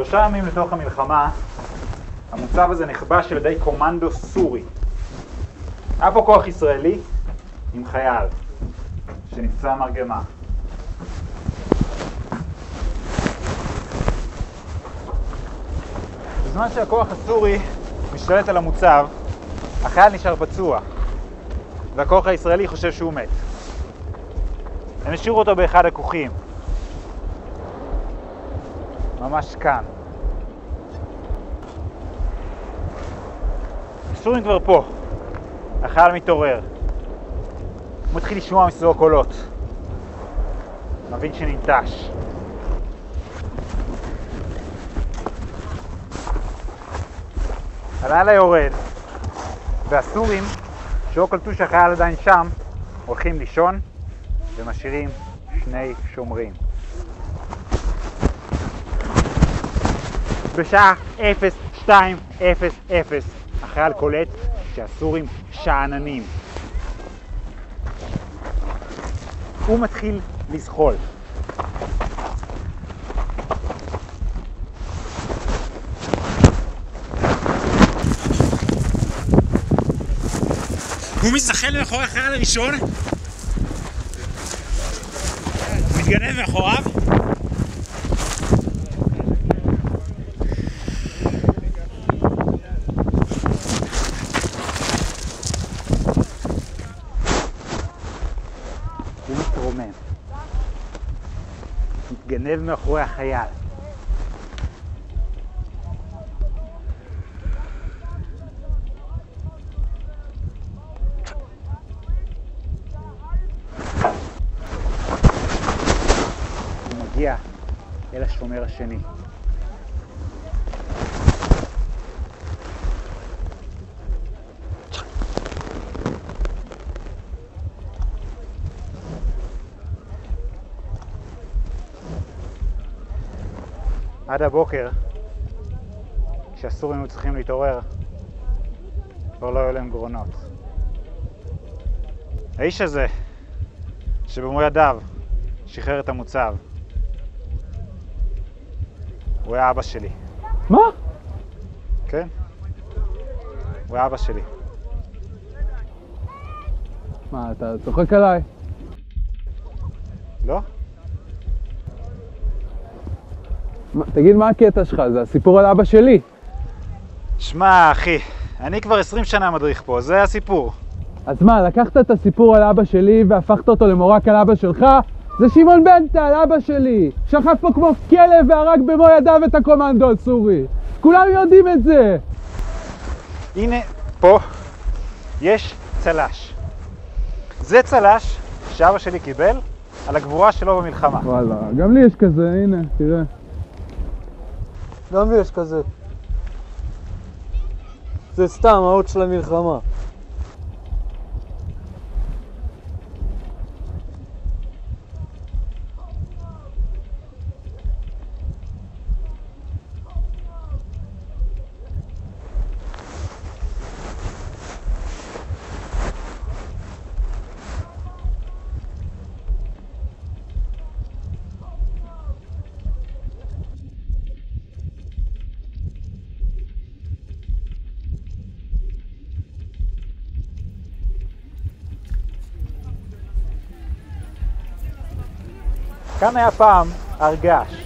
3 ימים לתוך המלחמה, המוצב הזה נכבש על ידי קומנדו סורי. היה פה כוח ישראלי עם חייל שנפצע מרגמה. בזמן שהכוח הסורי משתלט על המוצב, החייל נשאר פצוע, והכוח הישראלי חושב שהוא מת. הם השאירו אותו באחד הכוכים, ממש כאן. הסורים כבר פה. החייל מתעורר. הוא מתחיל לשמוע מסביבו קולות. מבין שננטש. הלילה יורד, והסורים, שלא קלטו שהחייל עדיין שם, הולכים לישון ומשאירים 2 שומרים. בשעה 02:00 החייל קולט שהסורים שאננים. הוא מתחיל לזחול. הוא מזחל מאחורי החייל הראשון, מתגנב מאחוריו, הוא מתרומם, מתגנב מאחורי החייל. מגיע אל השומר השני. עד הבוקר, כשהסורים היו צריכים להתעורר, כבר לא היו להם גרונות. האיש הזה, שבמו ידיו שחרר את המוצב, הוא היה אבא שלי. מה? כן. הוא היה אבא שלי. מה, אתה צוחק עליי? לא? תגיד, מה הקטע שלך? זה הסיפור על אבא שלי. שמע, אחי, אני כבר 20 שנה מדריך פה, זה הסיפור. אז מה, לקחת את הסיפור על אבא שלי והפכת אותו למורק על אבא שלך? זה שמעון בנטל, אבא שלי, שכב פה כמו כלב והרג במו ידיו את הקומנדו הסורי. כולם יודעים את זה. הנה, פה יש צל"ש. זה צל"ש שאבא שלי קיבל על הגבורה שלו במלחמה. וואלה, גם לי יש כזה, הנה, תראה. גם לי יש כזה. זה סתם האות של המלחמה. כאן היה פעם הרגש.